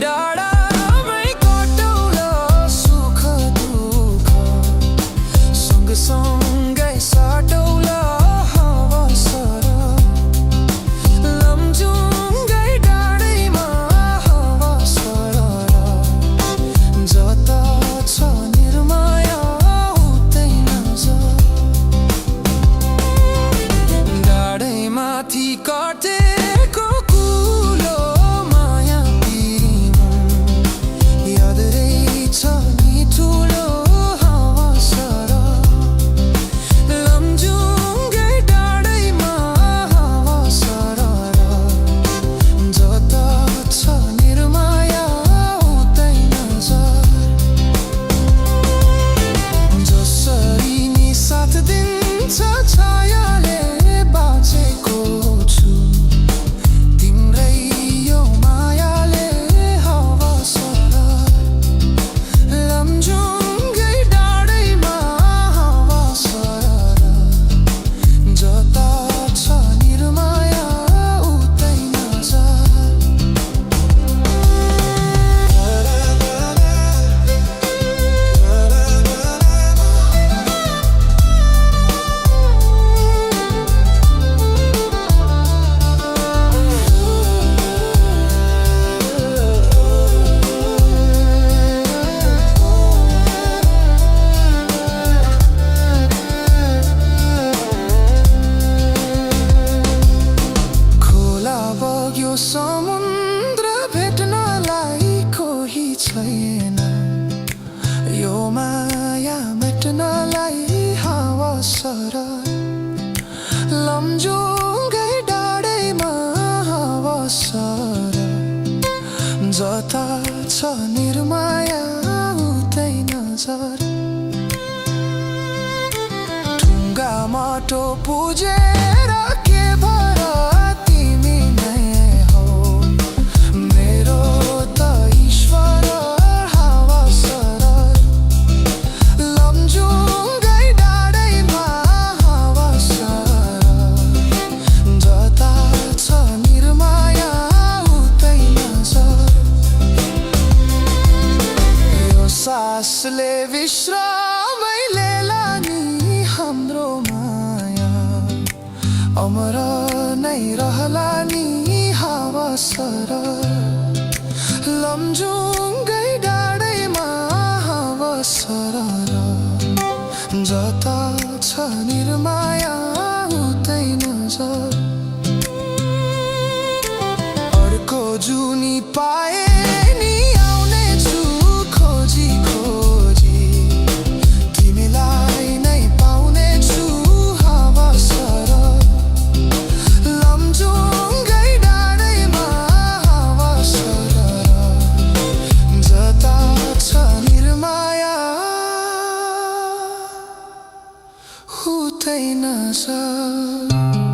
डाँडामै कटौला सुख दुःख सँगसँगै साटौला हावा सरह लमजुङ्गै डाँडैमा हावा सरह जता छ निर्माया उतै नजर डाँडैमाथि काटेको कुलो माया पिरी याद रहेछ नि ठुलो हावा सरह लमजुङ्गै डाँडैमा हावा सरह जता छ निर्माया उतै नजर जसरी नि साथ दिन्छ छायाले बाँचेको छु तिम्रै यो मायाले हावा सरह लमजुङ्गै डाँडैमा हावा सरह जता छ निर्माया उतै नजर खोला बग्यो समुद्र भेट्नलाई कोही छैन यो माया मेट्नलाई हावा सरह लमजुङ्गै डाँडैमा हावा सरह जता छ निर्माया उतै नजर ढुङ्गा माटो पुजेर के भर तिमी नै हौ मेरो त ईश्वर हावा सरह लमजुङ्गै डाँडैमा हावा सरह जता छ निर्माया उतै नजर यो सासले विश्रामै लेला नि हाम्रो माया अमर नै रहला नि हावा सरह लमजुङ्गै डाँडैमा हावा सरह जता छ निर्माया उतै नजर अर्को जुनी पाए नि आउने छु खोजी खोजी तिमीलाई नै पाउने छु हावा सरह लमजुङ्गै डाँडैमा हावा सरह जता छ निर्माया उतै नजर